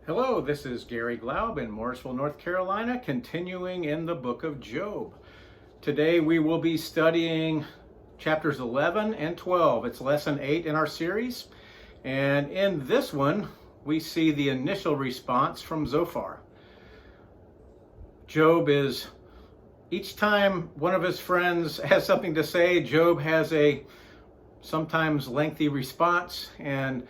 Hello, this is Gary Glaub in Morrisville, North Carolina, continuing in the book of Job. Today we will be studying chapters 11 and 12. It's lesson 8 in our series. And in this one, we see the initial response from Zophar. Job is, each time one of his friends has something to say, Job has a sometimes lengthy response, and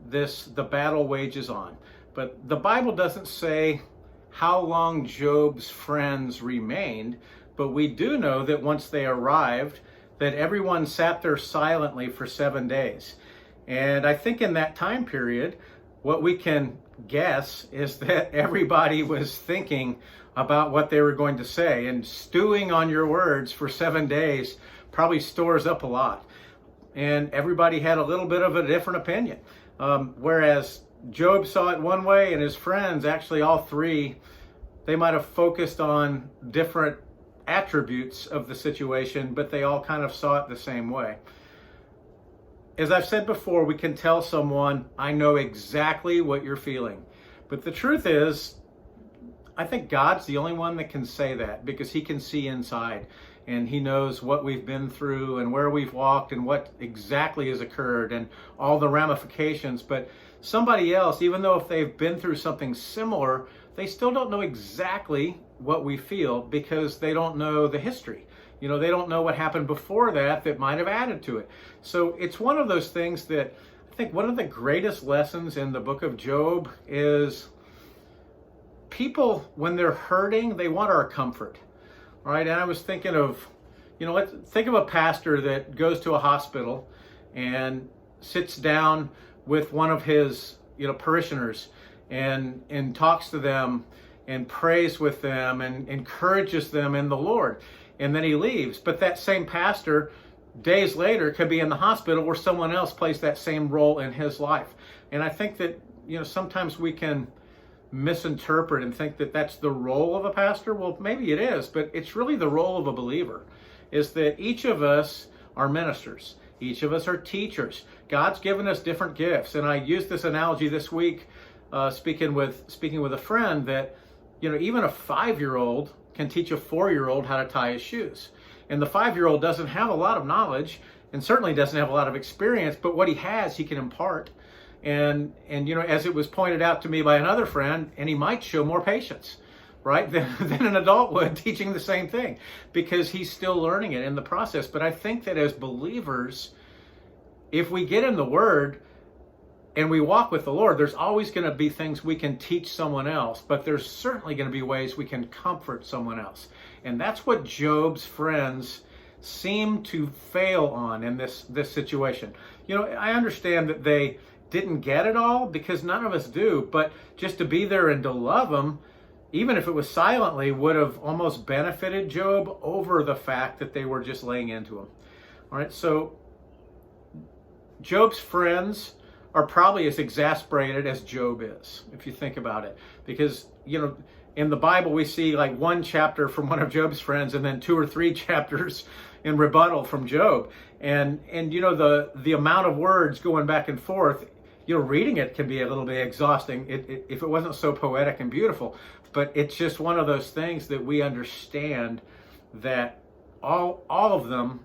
the battle wages on. But the Bible doesn't say how long Job's friends remained, but we do know that once they arrived, that everyone sat there silently for 7 days. And I think in that time period, what we can guess is that everybody was thinking about what they were going to say, and stewing on your words for 7 days probably stores up a lot. And everybody had a little bit of a different opinion. Whereas Job saw it one way, and his friends, actually all three, they might have focused on different attributes of the situation, but they all kind of saw it the same way. As I've said before, we can tell someone, I know exactly what you're feeling. But the truth is, I think God's the only one that can say that, because he can see inside, and he knows what we've been through and where we've walked and what exactly has occurred and all the ramifications. But somebody else, even though if they've been through something similar, they still don't know exactly what we feel, because they don't know the history. They don't know what happened before that might have added to it. So it's one of those things that I think one of the greatest lessons in the book of Job is people, when they're hurting, they want our comfort, right? And I was thinking of, think of a pastor that goes to a hospital and sits down with one of his, parishioners and talks to them and prays with them and encourages them in the Lord. And then he leaves. But that same pastor, days later, could be in the hospital where someone else plays that same role in his life. And I think that, sometimes we can misinterpret and think that that's the role of a pastor. Well, maybe it is, but it's really the role of a believer, is that each of us are ministers. Each of us are teachers. God's given us different gifts. And I used this analogy this week, speaking with a friend, that, even a 5-year-old can teach a 4-year-old how to tie his shoes. And the 5-year-old doesn't have a lot of knowledge and certainly doesn't have a lot of experience, but what he has, he can impart. And as it was pointed out to me by another friend, and he might show more patience, right, than an adult would teaching the same thing, because he's still learning it in the process. But I think that as believers, if we get in the Word and we walk with the Lord, there's always going to be things we can teach someone else, but there's certainly going to be ways we can comfort someone else. And that's what Job's friends seem to fail on in this situation. I understand that they didn't get it all, because none of us do, but just to be there and to love him, even if it was silently, would have almost benefited Job over the fact that they were just laying into him. All right, so Job's friends are probably as exasperated as Job is, if you think about it. Because, in the Bible, we see like one chapter from one of Job's friends and then 2 or 3 chapters in rebuttal from Job. And the amount of words going back and forth, reading it can be a little bit exhausting if it wasn't so poetic and beautiful. But it's just one of those things that we understand that all of them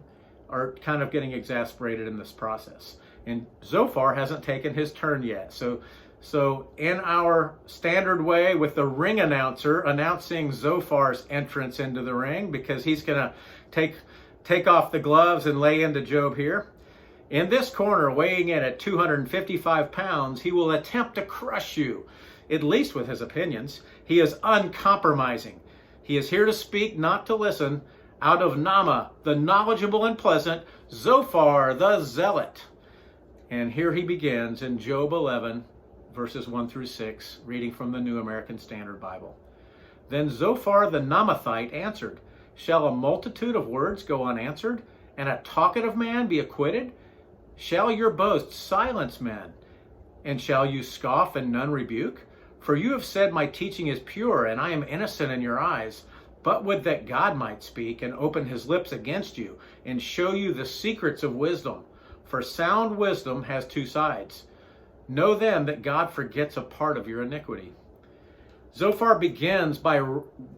are kind of getting exasperated in this process. And Zophar hasn't taken his turn yet. So in our standard way, with the ring announcer announcing Zophar's entrance into the ring, because he's going to take off the gloves and lay into Job here. In this corner, weighing in at 255 pounds, he will attempt to crush you, at least with his opinions. He is uncompromising. He is here to speak, not to listen. Out of Nama, the knowledgeable and pleasant, Zophar the Zealot. And here he begins in Job 11, verses 1 through 6, reading from the New American Standard Bible. Then Zophar the Naamathite answered, "Shall a multitude of words go unanswered, and a talkative man be acquitted? Shall your boast silence men? And shall you scoff and none rebuke? For you have said, my teaching is pure, and I am innocent in your eyes. But would that God might speak and open his lips against you, and show you the secrets of wisdom. For sound wisdom has 2 sides. Know then that God forgets a part of your iniquity. Zophar begins by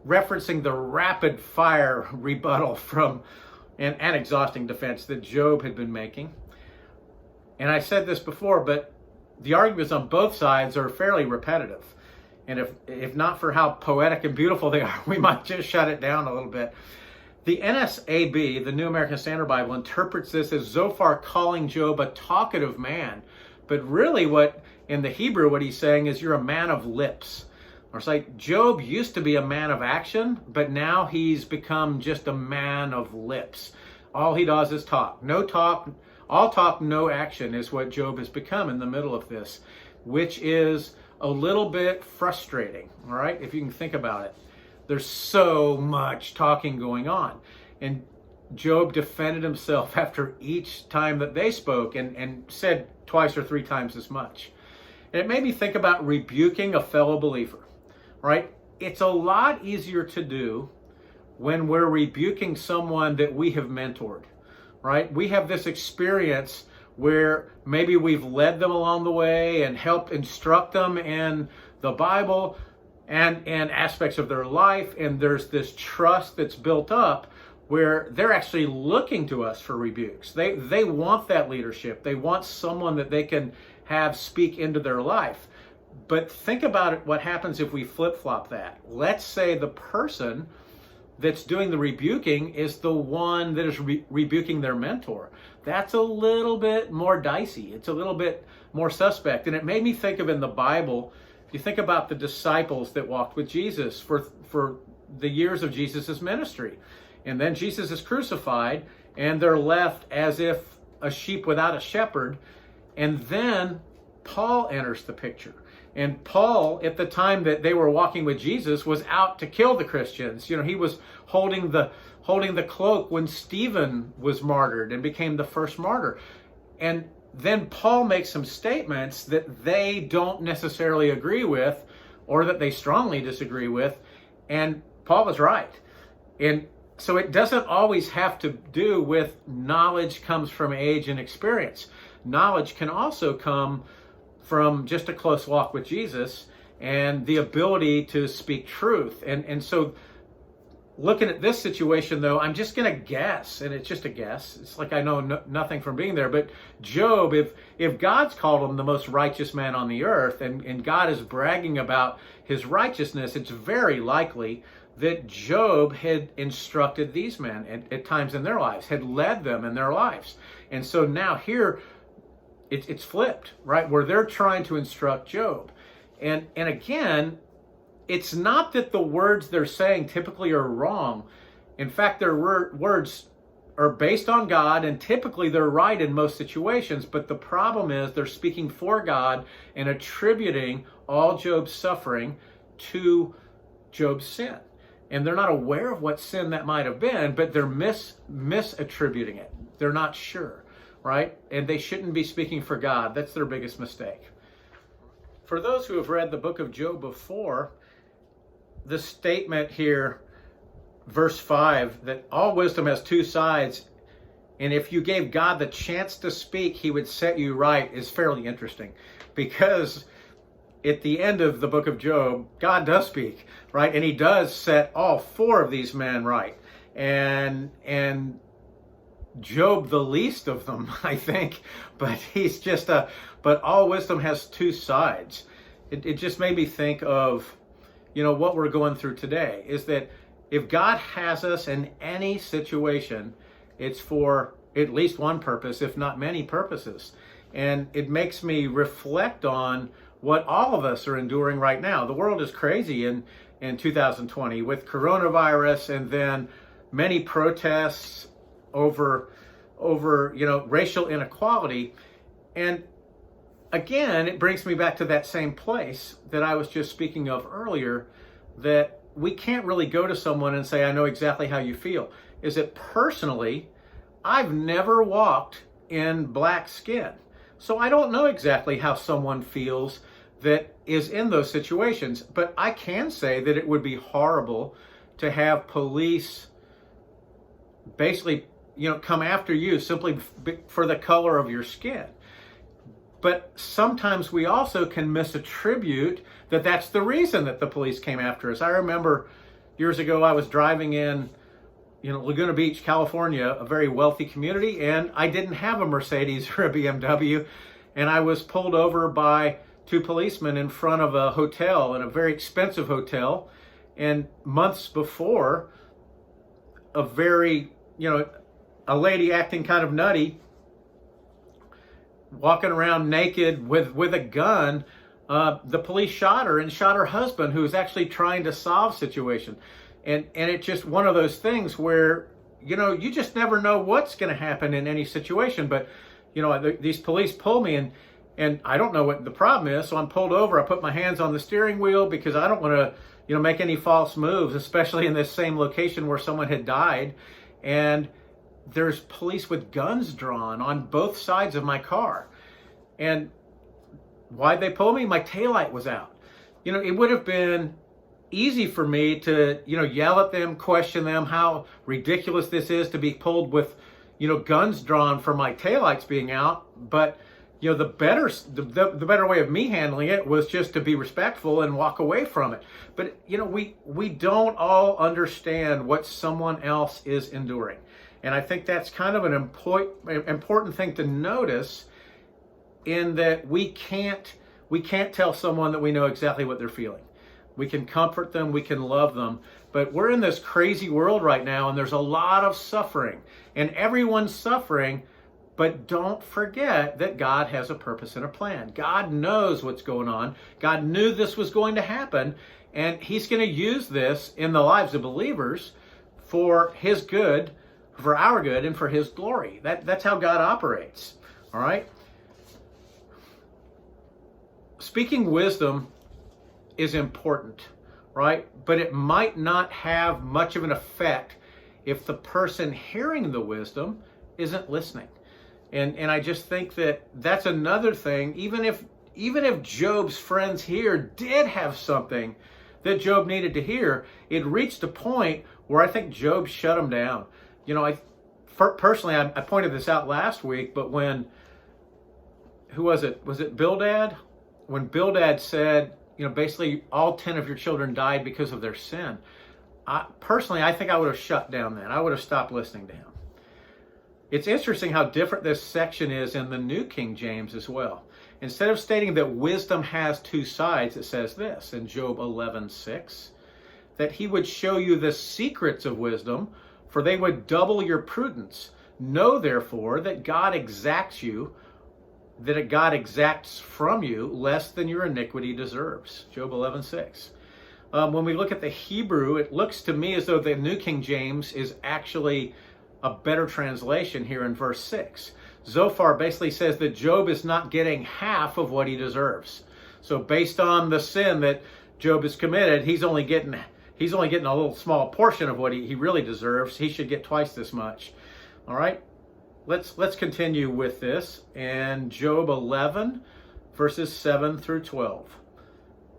referencing the rapid fire rebuttal from an exhausting defense that Job had been making. And I said this before, but the arguments on both sides are fairly repetitive. And if not for how poetic and beautiful they are, we might just shut it down a little bit. The NSAB, the New American Standard Bible, interprets this as Zophar calling Job a talkative man. But really what, in the Hebrew, what he's saying is you're a man of lips. Or it's like Job used to be a man of action, but now he's become just a man of lips. All he does is talk. No talk, all talk, no action is what Job has become in the middle of this, which is a little bit frustrating, all right, if you can think about it. There's so much talking going on. And Job defended himself after each time that they spoke and said twice or three times as much. And it made me think about rebuking a fellow believer, right? It's a lot easier to do when we're rebuking someone that we have mentored, right? We have this experience where maybe we've led them along the way and helped instruct them in the Bible and aspects of their life. And there's this trust that's built up where they're actually looking to us for rebukes. They want that leadership. They want someone that they can have speak into their life. But think about it, what happens if we flip-flop that. Let's say the person that's doing the rebuking is the one that is rebuking their mentor. That's a little bit more dicey. It's a little bit more suspect. And it made me think of in the Bible, if you think about the disciples that walked with Jesus for the years of Jesus' ministry. And then Jesus is crucified and they're left as if a sheep without a shepherd. And then Paul enters the picture. And Paul, at the time that they were walking with Jesus, was out to kill the Christians. You know, he was holding the cloak when Stephen was martyred and became the first martyr. And then Paul makes some statements that they don't necessarily agree with, or that they strongly disagree with. And Paul was right. And so it doesn't always have to do with knowledge comes from age and experience. Knowledge can also come from just a close walk with Jesus and the ability to speak truth. And so looking at this situation, though, I'm just going to guess, and it's just a guess. It's like I know nothing from being there, but Job, if God's called him the most righteous man on the earth, and God is bragging about his righteousness, it's very likely that Job had instructed these men at times in their lives, had led them in their lives. And so now here, it's flipped, right? Where they're trying to instruct Job. And again, it's not that the words they're saying typically are wrong. In fact, their words are based on God, and typically they're right in most situations. But the problem is they're speaking for God and attributing all Job's suffering to Job's sin. And they're not aware of what sin that might have been, but they're misattributing it. They're not sure. Right? And they shouldn't be speaking for God. That's their biggest mistake. For those who have read the book of Job before, the statement here, verse 5, that all wisdom has two sides, and if you gave God the chance to speak, he would set you right, is fairly interesting. Because at the end of the book of Job, God does speak, right? And he does set all four of these men right. And Job, the least of them, I think, but he's just but all wisdom has two sides. It just made me think of, what we're going through today, is that if God has us in any situation, it's for at least one purpose, if not many purposes. And it makes me reflect on what all of us are enduring right now. The world is crazy in 2020 with coronavirus, and then many protests over racial inequality. And again, it brings me back to that same place that I was just speaking of earlier, that we can't really go to someone and say, I know exactly how you feel. Is it personally, I've never walked in black skin. So I don't know exactly how someone feels that is in those situations. But I can say that it would be horrible to have police basically come after you simply for the color of your skin. But sometimes we also can misattribute that that's the reason that the police came after us. I remember years ago I was driving in Laguna Beach, California, a very wealthy community, and I didn't have a Mercedes or a BMW, and I was pulled over by two policemen in front of a hotel, in a very expensive hotel. And months before, a lady acting kind of nutty, walking around naked with a gun, the police shot her and shot her husband, who was actually trying to solve the situation. And it's just one of those things where, you just never know what's going to happen in any situation. But, these police pull me, and I don't know what the problem is. So I'm pulled over. I put my hands on the steering wheel because I don't want to, make any false moves, especially in this same location where someone had died. And there's police with guns drawn on both sides of my car. And why'd they pull me? My taillight was out. It would have been easy for me to, yell at them, question them how ridiculous this is to be pulled with, guns drawn for my taillights being out. But, the better way of me handling it was just to be respectful and walk away from it. But, we don't all understand what someone else is enduring. And I think that's kind of an important thing to notice, in that we can't tell someone that we know exactly what they're feeling. We can comfort them, we can love them, but we're in this crazy world right now, and there's a lot of suffering, and everyone's suffering. But don't forget that God has a purpose and a plan. God knows what's going on. God knew this was going to happen, and He's going to use this in the lives of believers for His good, for our good, and for His glory. That's how God operates. All right? Speaking wisdom is important, right? But it might not have much of an effect if the person hearing the wisdom isn't listening. And I just think that that's another thing. Even if Job's friends here did have something that Job needed to hear, it reached a point where I think Job shut him down. Personally, I pointed this out last week, but who was it? Was it Bildad? When Bildad said, basically all 10 of your children died because of their sin. Personally, I think I would have shut down then. I would have stopped listening to him. It's interesting how different this section is in the New King James as well. Instead of stating that wisdom has two sides, it says this in Job 11:6, that He would show you the secrets of wisdom, for they would double your prudence. Know therefore that God exacts from you less than your iniquity deserves. Job 11:6. When we look at the Hebrew, it looks to me as though the New King James is actually a better translation here in verse 6. Zophar basically says that Job is not getting half of what he deserves. So based on the sin that Job has committed, he's only getting a little small portion of what he really deserves. He should get twice this much. All right, let's continue with this. And Job 11, verses 7 through 12.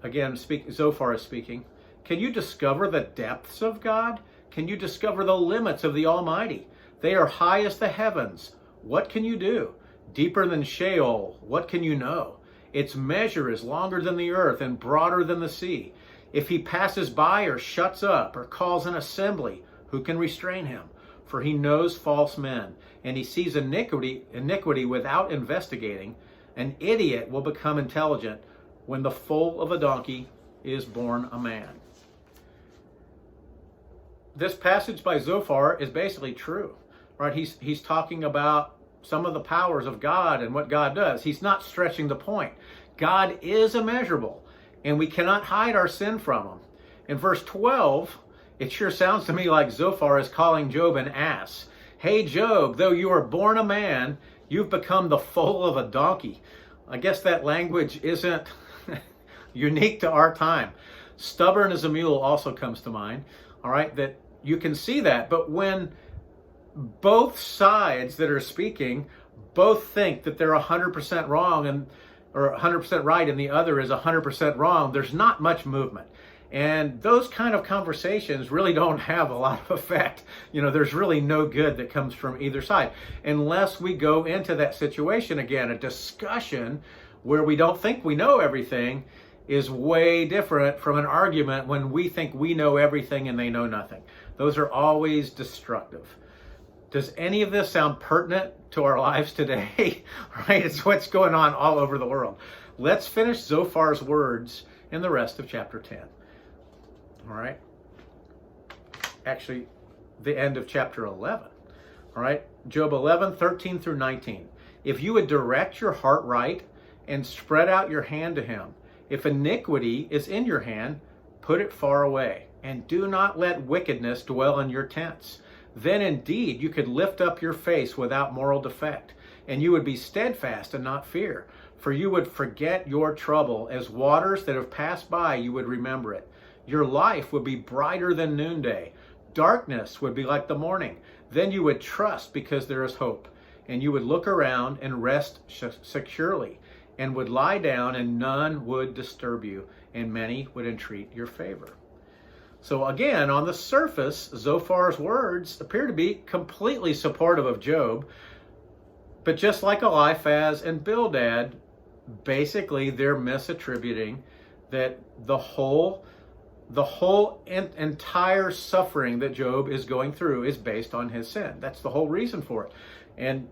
Again, Zophar is speaking. Can you discover the depths of God? Can you discover the limits of the Almighty? They are high as the heavens. What can you do? Deeper than Sheol, what can you know? Its measure is longer than the earth and broader than the sea. If He passes by or shuts up or calls an assembly, who can restrain Him? For He knows false men, and He sees iniquity without investigating. An idiot will become intelligent when the foal of a donkey is born a man. This passage by Zophar is basically true, right? He's talking about some of the powers of God and what God does. He's not stretching the point. God is immeasurable, and we cannot hide our sin from Him. In verse 12, it sure sounds to me like Zophar is calling Job an ass. Hey, Job, though you are born a man, you've become the foal of a donkey. I guess that language isn't unique to our time. Stubborn as a mule also comes to mind. All right, that you can see that. But when both sides that are speaking both think that they're 100% wrong or 100% right and the other is 100% wrong, there's not much movement. And those kind of conversations really don't have a lot of effect. There's really no good that comes from either side unless we go into that situation again. A discussion where we don't think we know everything is way different from an argument when we think we know everything and they know nothing. Those are always destructive. Does any of this sound pertinent to our lives today? Right? It's what's going on all over the world. Let's finish Zophar's words in the rest of chapter 10. All right. Actually, the end of chapter 11. All right. Job 11, 13 through 19. If you would direct your heart right and spread out your hand to him, if iniquity is in your hand, put it far away, and do not let wickedness dwell in your tents. Then indeed you could lift up your face without moral defect, and you would be steadfast and not fear. For you would forget your trouble. As waters that have passed by, you would remember it. Your life would be brighter than noonday. Darkness would be like the morning. Then you would trust because there is hope. And you would look around and rest securely, and would lie down, and none would disturb you, and many would entreat your favor. So again, on the surface, Zophar's words appear to be completely supportive of Job. But just like Eliphaz and Bildad, basically they're misattributing that the whole entire suffering that Job is going through is based on his sin. That's the whole reason for it. And,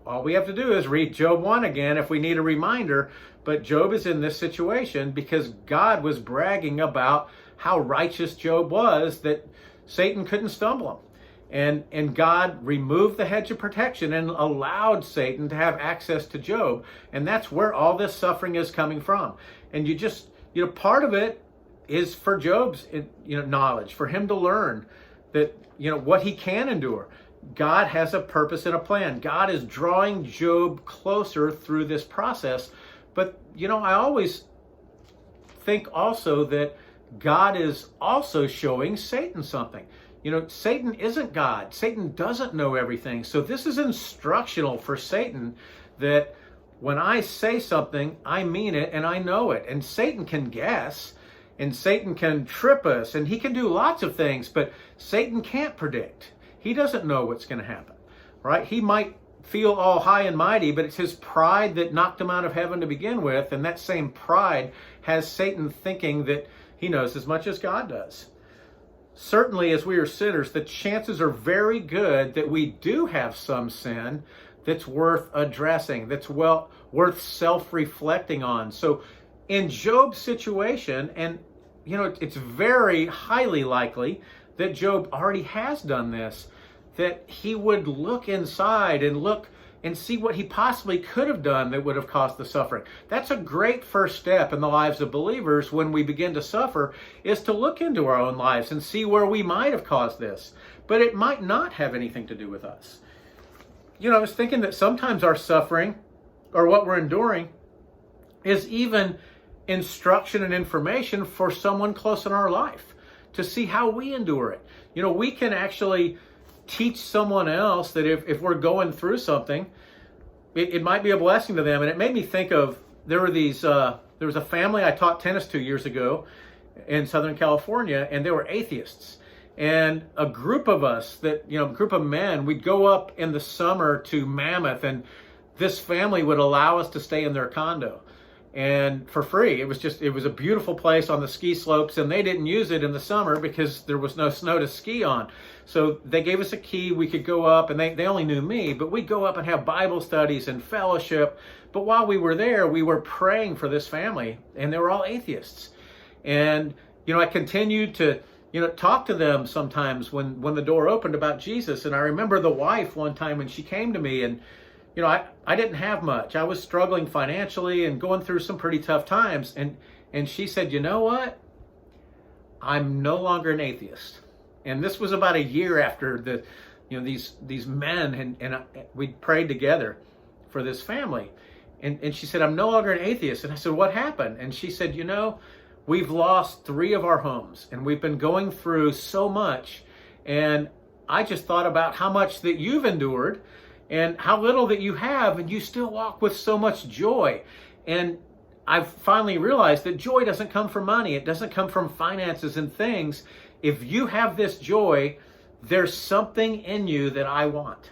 all we have to do is read Job 1 again if we need a reminder. But Job is in this situation because God was bragging about how righteous Job was, that Satan couldn't stumble him. And God removed the hedge of protection and allowed Satan to have access to Job. And that's where all this suffering is coming from. And part of it is for Job's, knowledge, for him to learn that, what he can endure. God has a purpose and a plan. God is drawing Job closer through this process. But, I always think also that God is also showing Satan something. Satan isn't God. Satan doesn't know everything. So this is instructional for Satan that when I say something, I mean it and I know it. And Satan can guess, and Satan can trip us, and he can do lots of things, but Satan can't predict. He doesn't know what's going to happen, right? He might feel all high and mighty, but it's his pride that knocked him out of heaven to begin with. And that same pride has Satan thinking that he knows as much as God does. Certainly, as we are sinners, the chances are very good that we do have some sin that's worth addressing, that's worth self-reflecting on. So in Job's situation, and it's very highly likely that Job already has done this, that he would look inside and look and see what he possibly could have done that would have caused the suffering. That's a great first step in the lives of believers when we begin to suffer, is to look into our own lives and see where we might have caused this. But it might not have anything to do with us. I was thinking that sometimes our suffering, or what we're enduring, is even instruction and information for someone close in our life to see how we endure it. We can actually teach someone else that if we're going through something, it might be a blessing to them. And it made me think of, there was a family I taught tennis to years ago in Southern California, and they were atheists. And a group of us, a group of men, we'd go up in the summer to Mammoth, and this family would allow us to stay in their condo. And for free. It was a beautiful place on the ski slopes, and they didn't use it in the summer because there was no snow to ski on. So they gave us a key. We could go up, and they only knew me, but we'd go up and have Bible studies and fellowship. But while we were there, we were praying for this family, and they were all atheists. And, I continued to, talk to them sometimes when the door opened about Jesus. And I remember the wife one time when she came to me, and I didn't have much. I was struggling financially and going through some pretty tough times. And she said, you know what? I'm no longer an atheist. And this was about a year after these men and we prayed together for this family. And she said, I'm no longer an atheist. And I said, what happened? And she said, we've lost 3 of our homes, and we've been going through so much. And I just thought about how much that you've endured and how little that you have, and you still walk with so much joy. And I've finally realized that joy doesn't come from money. It doesn't come from finances and things. If you have this joy, there's something in you that I want.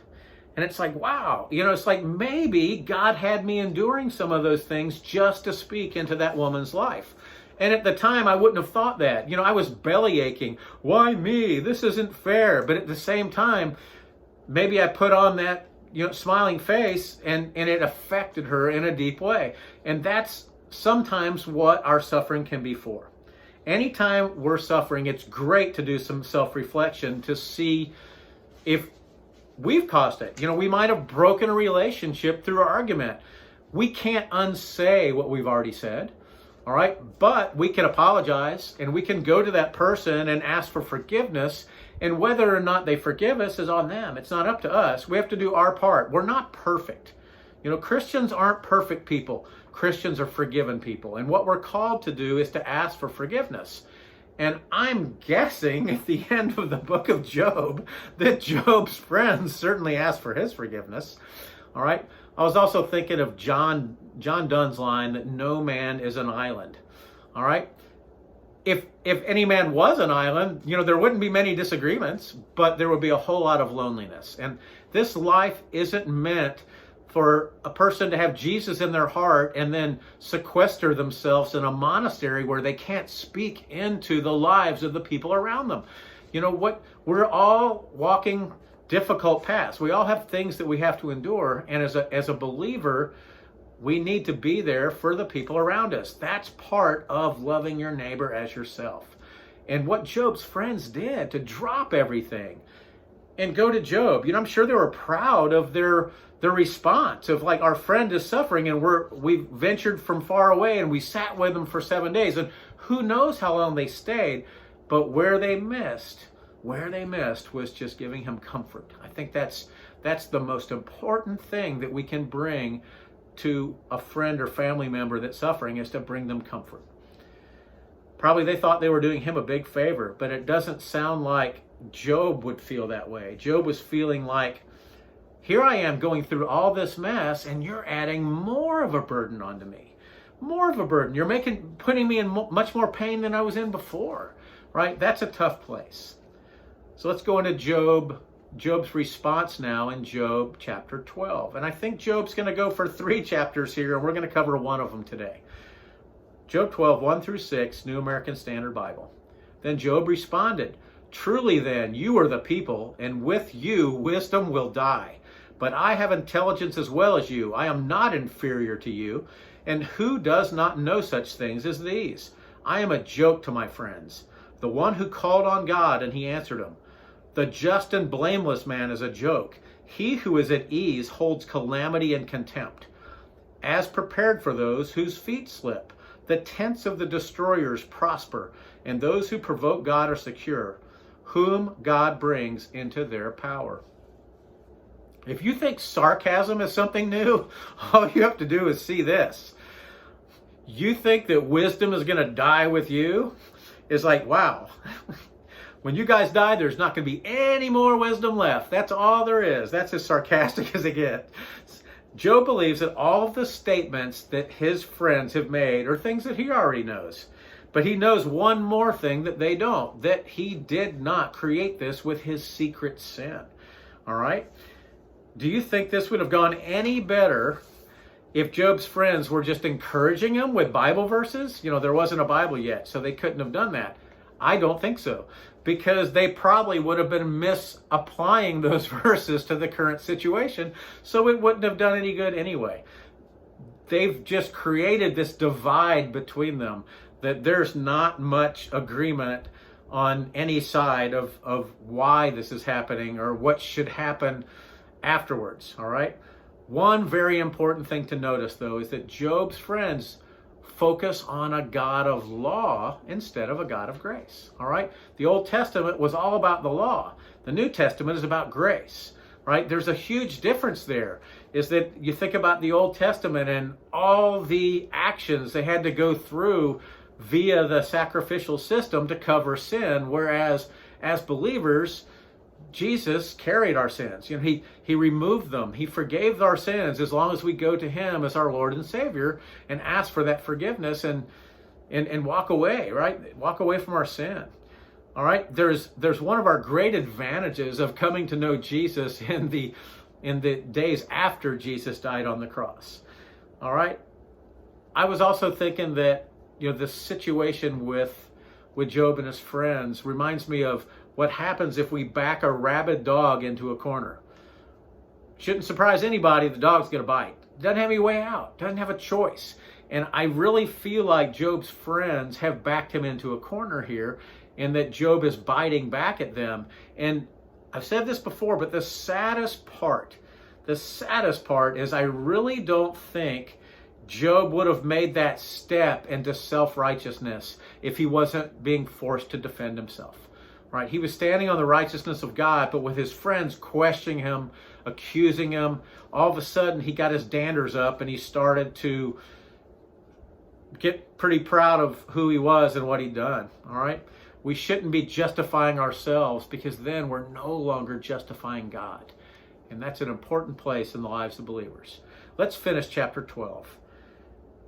And it's like, wow, it's like maybe God had me enduring some of those things just to speak into that woman's life. And at the time, I wouldn't have thought that. I was belly aching. Why me? This isn't fair. But at the same time, maybe I put on that, smiling face, and it affected her in a deep way. And that's sometimes what our suffering can be for. Anytime we're suffering, it's great to do some self-reflection to see if we've caused it. We might have broken a relationship through an argument. We can't unsay what we've already said. All right, but we can apologize and we can go to that person and ask for forgiveness. And whether or not they forgive us is on them. It's not up to us. We have to do our part. We're not perfect. Christians aren't perfect people. Christians are forgiven people. And what we're called to do is to ask for forgiveness. And I'm guessing at the end of the book of Job that Job's friends certainly asked for his forgiveness. All right. I was also thinking of John Donne's line that no man is an island. All right. If any man was an island, there wouldn't be many disagreements, but there would be a whole lot of loneliness. And this life isn't meant for a person to have Jesus in their heart and then sequester themselves in a monastery where they can't speak into the lives of the people around them. We're all walking difficult paths. We all have things that we have to endure. And as a believer, we need to be there for the people around us. That's part of loving your neighbor as yourself. And what Job's friends did to drop everything and go to Job, I'm sure they were proud of their response of like, our friend is suffering and we ventured from far away and we sat with them for 7 days. And who knows how long they stayed, but where they missed was just giving him comfort. I think that's the most important thing that we can bring to a friend or family member that's suffering, is to bring them comfort. Probably they thought they were doing him a big favor, but it doesn't sound like Job would feel that way. Job was feeling like, here I am going through all this mess and you're adding more of a burden onto me. More of a burden. You're putting me in much more pain than I was in before, right? That's a tough place. So let's go into Job's response now in Job chapter 12. And I think Job's going to go for 3 chapters here, and we're going to cover one of them today. Job 12, 1 through 6, New American Standard Bible. Then Job responded, "Truly then, you are the people, and with you wisdom will die. But I have intelligence as well as you. I am not inferior to you. And who does not know such things as these? I am a joke to my friends. The one who called on God, and he answered him. The just and blameless man is a joke. He who is at ease holds calamity and contempt. As prepared for those whose feet slip, the tents of the destroyers prosper, and those who provoke God are secure, whom God brings into their power." If you think sarcasm is something new, all you have to do is see this. You think that wisdom is going to die with you? It's like, wow. When you guys die, there's not going to be any more wisdom left. That's all there is. That's as sarcastic as it gets. Job believes that all of the statements that his friends have made are things that he already knows. But he knows one more thing that they don't, that he did not create this with his secret sin. All right? Do you think this would have gone any better if Job's friends were just encouraging him with Bible verses? There wasn't a Bible yet, so they couldn't have done that. I don't think so, because they probably would have been misapplying those verses to the current situation, so it wouldn't have done any good anyway. They've just created this divide between them, that there's not much agreement on any side of why this is happening or what should happen afterwards, all right? One very important thing to notice, though, is that Job's friends focus on a God of law instead of a God of grace, all right? The Old Testament was all about the law. The New Testament is about grace, right? There's a huge difference there, is that you think about the Old Testament and all the actions they had to go through via the sacrificial system to cover sin, whereas as believers, Jesus carried our sins. He removed them. He forgave our sins as long as we go to him as our Lord and Savior and ask for that forgiveness and walk away, right? Walk away from our sin. All right. There's one of our great advantages of coming to know Jesus in the days after Jesus died on the cross. All right. I was also thinking that, the situation with Job and his friends reminds me of what happens if we back a rabid dog into a corner. Shouldn't surprise anybody, the dog's going to bite. Doesn't have any way out. Doesn't have a choice. And I really feel like Job's friends have backed him into a corner here, and that Job is biting back at them. And I've said this before, but the saddest part is I really don't think Job would have made that step into self-righteousness if he wasn't being forced to defend himself. Right? He was standing on the righteousness of God, but with his friends questioning him, accusing him, all of a sudden he got his danders up and he started to get pretty proud of who he was and what he'd done. All right? We shouldn't be justifying ourselves, because then we're no longer justifying God. And that's an important place in the lives of believers. Let's finish chapter 12.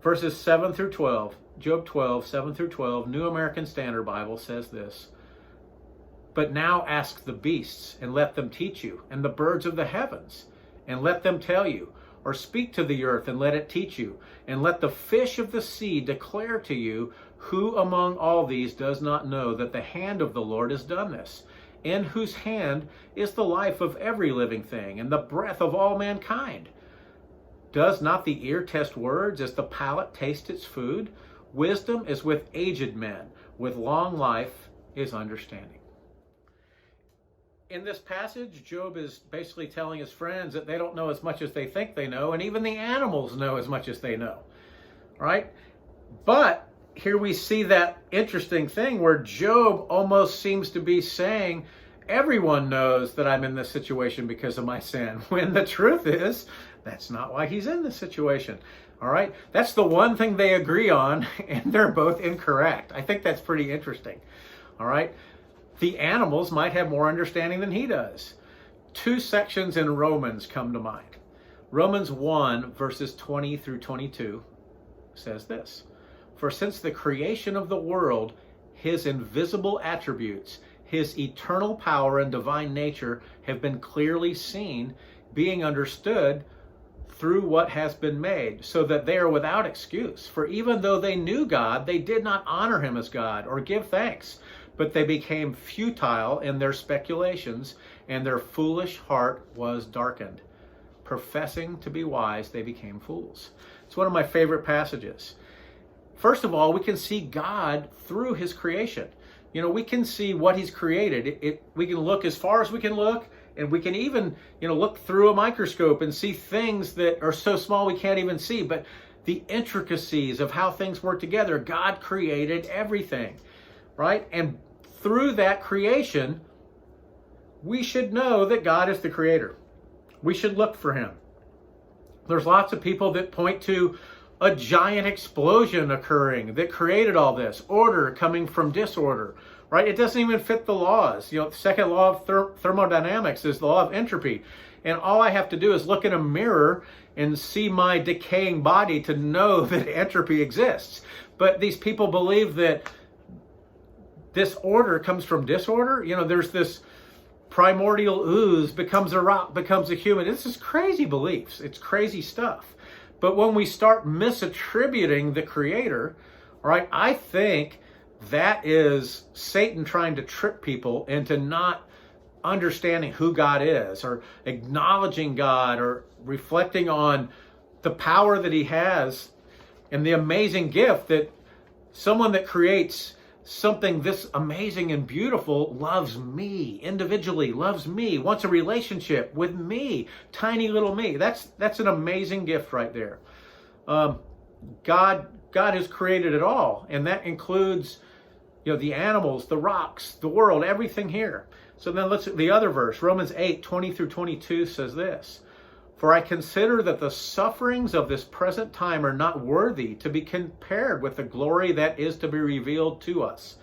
Verses 7 through 12, Job 12, 7 through 12, New American Standard Bible says this: "But now ask the beasts, and let them teach you, and the birds of the heavens, and let them tell you. Or speak to the earth, and let it teach you. And let the fish of the sea declare to you, who among all these does not know that the hand of the Lord has done this? In whose hand is the life of every living thing, and the breath of all mankind? Does not the ear test words as the palate tastes its food? Wisdom is with aged men. With long life is understanding." In this passage, Job is basically telling his friends that they don't know as much as they think they know, and even the animals know as much as they know, right? But here we see that interesting thing where Job almost seems to be saying, everyone knows that I'm in this situation because of my sin, when the truth is, that's not why he's in this situation. All right? That's the one thing they agree on, and they're both incorrect. I think that's pretty interesting. All right? The animals might have more understanding than he does. Two sections in Romans come to mind. Romans 1, verses 20 through 22 says this: "For since the creation of the world, his invisible attributes, his eternal power and divine nature have been clearly seen, being understood through what has been made, so that they are without excuse. For even though they knew God, they did not honor him as God or give thanks, but they became futile in their speculations, and their foolish heart was darkened. Professing to be wise, they became fools." It's one of my favorite passages. First of all, we can see God through his creation. We can see what he's created. We can look as far as we can look, and we can even, look through a microscope and see things that are so small we can't even see. But the intricacies of how things work together, God created everything, right? And through that creation, we should know that God is the creator. We should look for him. There's lots of people that point to a giant explosion occurring that created all this, order coming from disorder, right? It doesn't even fit the laws. The second law of thermodynamics is the law of entropy. And all I have to do is look in a mirror and see my decaying body to know that entropy exists. But these people believe that this order comes from disorder. There's this primordial ooze becomes a rock, becomes a human. This is crazy beliefs. It's crazy stuff. But when we start misattributing the creator, right, I think that is Satan trying to trick people into not understanding who God is, or acknowledging God, or reflecting on the power that he has and the amazing gift that someone that creates something this amazing and beautiful loves me individually, loves me, wants a relationship with me, tiny little me. That's an amazing gift right there. God has created it all, and that includes the animals, the rocks, the world, everything here. So then let's the other verse, Romans 8, 20 through 22 says this: "For I consider that the sufferings of this present time are not worthy to be compared with the glory that is to be revealed to us.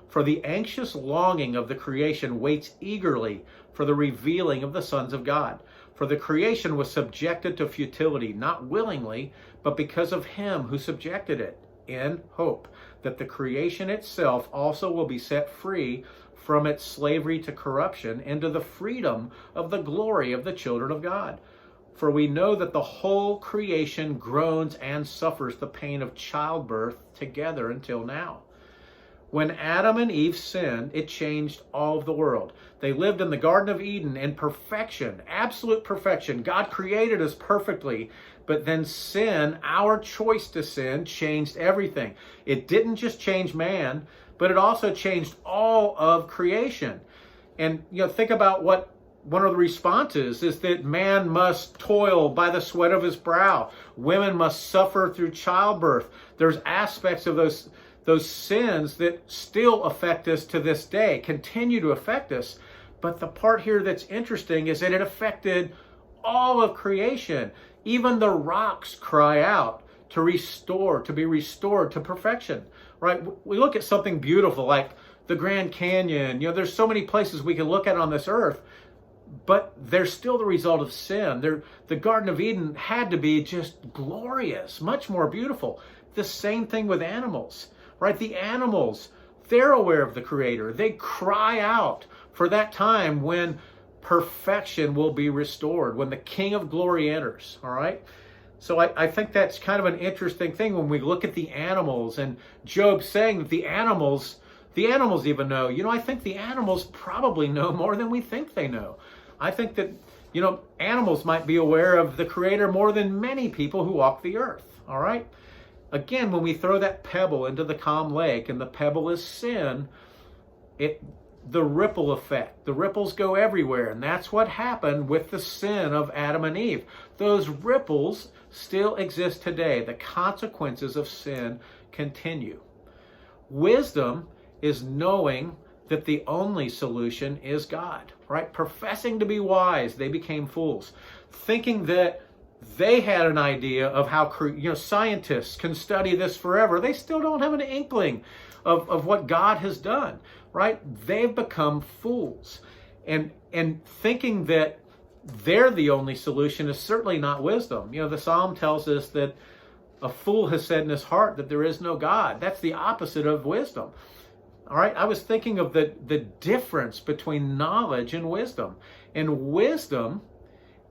For the anxious longing of the creation waits eagerly for the revealing of the sons of God. For the creation was subjected to futility, not willingly, but because of him who subjected it, in hope that the creation itself also will be set free from its slavery to corruption into the freedom of the glory of the children of God. For we know that the whole creation groans and suffers the pain of childbirth together until now. When Adam and Eve sinned, it changed all of the world. They lived in the Garden of Eden in perfection, absolute perfection. God created us perfectly, but then sin, our choice to sin, changed everything. It didn't just change man, but it also changed all of creation. And think about what one of the responses is, that man must toil by the sweat of his brow. Women must suffer through childbirth. There's aspects of those sins that still affect us to this day, continue to affect us. But the part here that's interesting is that it affected all of creation. Even the rocks cry out to be restored to perfection, right? We look at something beautiful like the Grand Canyon. There's so many places we can look at on this earth, but they're still the result of sin. The Garden of Eden had to be just glorious, much more beautiful. The same thing with animals, right? The animals, they're aware of the Creator. They cry out for that time when perfection will be restored, when the King of Glory enters, all right? So I think that's kind of an interesting thing when we look at the animals, and Job saying that the animals even know. I think the animals probably know more than we think they know. I think that, animals might be aware of the Creator more than many people who walk the earth, all right? Again, when we throw that pebble into the calm lake and the pebble is sin, the ripple effect, the ripples go everywhere. And that's what happened with the sin of Adam and Eve. Those ripples still exist today. The consequences of sin continue. Wisdom is knowing that the only solution is God, right? Professing to be wise, they became fools. Thinking that they had an idea of how, scientists can study this forever. They still don't have an inkling of what God has done, right? They've become fools. And thinking that they're the only solution is certainly not wisdom. The Psalm tells us that a fool has said in his heart that there is no God. That's the opposite of wisdom. All right, I was thinking of the difference between knowledge and wisdom. And wisdom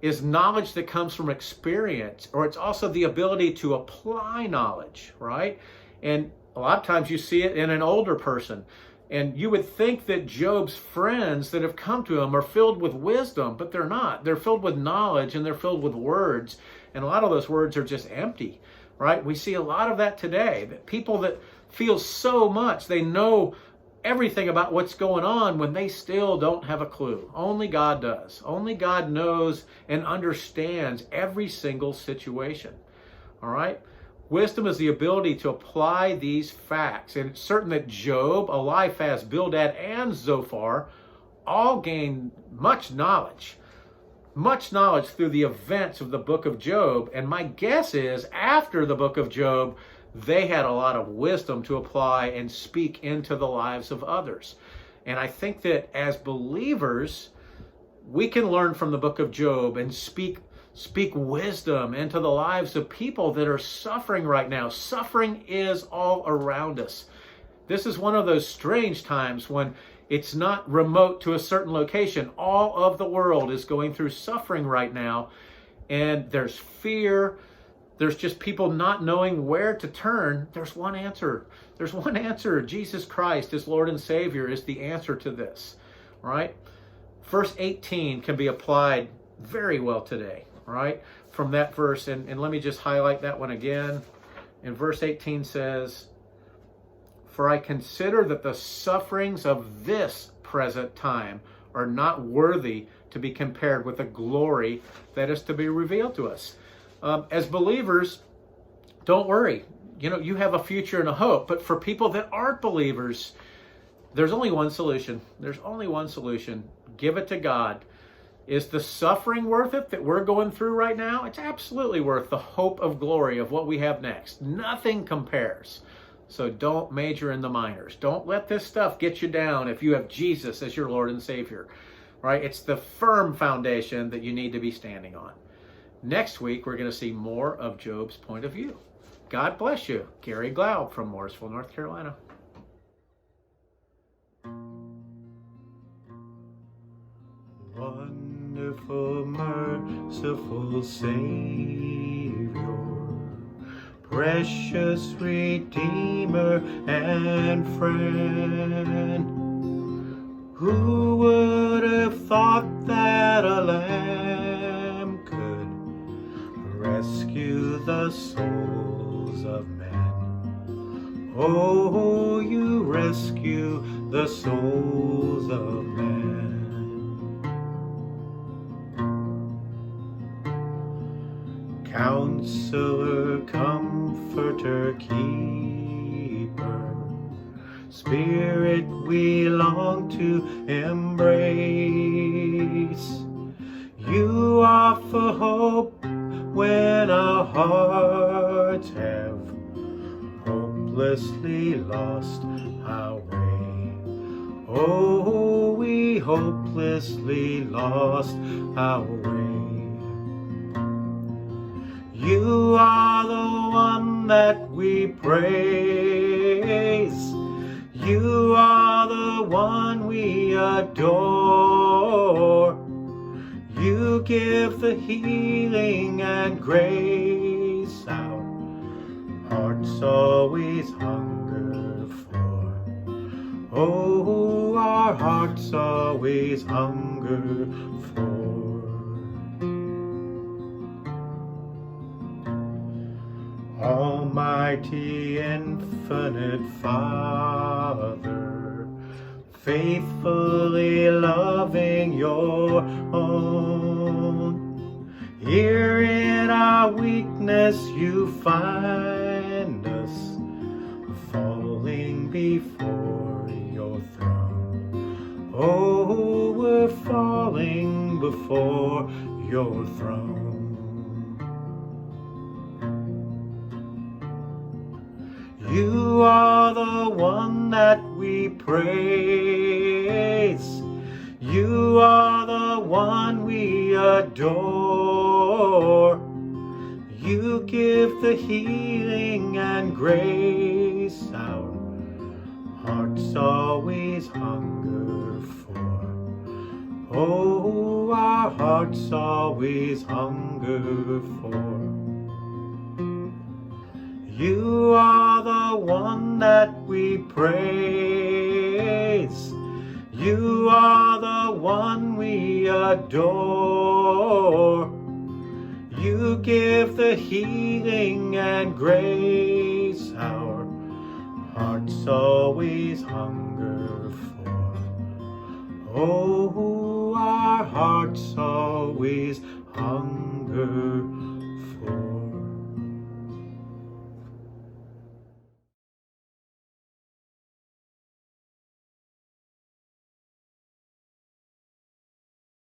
is knowledge that comes from experience, or it's also the ability to apply knowledge, right? And a lot of times you see it in an older person. And you would think that Job's friends that have come to him are filled with wisdom, but they're not. They're filled with knowledge and they're filled with words. And a lot of those words are just empty, right? We see a lot of that today. That people that feel so much, they know everything about what's going on when they still don't have a clue. Only God does. Only God knows and understands every single situation. All right? Wisdom is the ability to apply these facts. And it's certain that Job, Eliphaz, Bildad, and Zophar all gained much knowledge through the events of the book of Job. And my guess is after the book of Job, they had a lot of wisdom to apply and speak into the lives of others. And I think that as believers, we can learn from the book of Job and speak wisdom into the lives of people that are suffering right now. Suffering is all around us. This is one of those strange times when it's not remote to a certain location. All of the world is going through suffering right now. And there's fear. There's just people not knowing where to turn. There's one answer. There's one answer. Jesus Christ, as Lord and Savior, is the answer to this, right? Verse 18 can be applied very well today, right? From that verse, and let me just highlight that one again. And verse 18 says, "For I consider that the sufferings of this present time are not worthy to be compared with the glory that is to be revealed to us." As believers, don't worry. You have a future and a hope. But for people that aren't believers, there's only one solution. There's only one solution. Give it to God. Is the suffering worth it that we're going through right now? It's absolutely worth the hope of glory of what we have next. Nothing compares. So don't major in the minors. Don't let this stuff get you down if you have Jesus as your Lord and Savior. right? It's the firm foundation that you need to be standing on. Next week, we're going to see more of Job's point of view. God bless you. Gary Glaub from Mooresville, North Carolina. Wonderful, merciful Savior, precious Redeemer and friend, who would have thought that a lamb could rescue the souls of men? Oh, you rescue the souls of men. Counselor, Comforter, Keeper, Spirit we long to embrace. You offer hope when our hearts have hopelessly lost our way. Oh, we hopelessly lost our way. You are the one that we praise. You are the one we adore. You give the healing and grace our hearts always hunger for. Oh, our hearts always hunger for. Almighty, infinite Father, faithfully loving your own, here in our weakness you find us, falling before your throne. Oh, we're falling before your throne. You are the one that we praise. You are the one we adore. You give the healing and grace our hearts always hunger for. Oh, our hearts always hunger for. You are the one that we praise. You are the one we adore. You give the healing and grace our hearts always hunger for. Oh, our hearts always hunger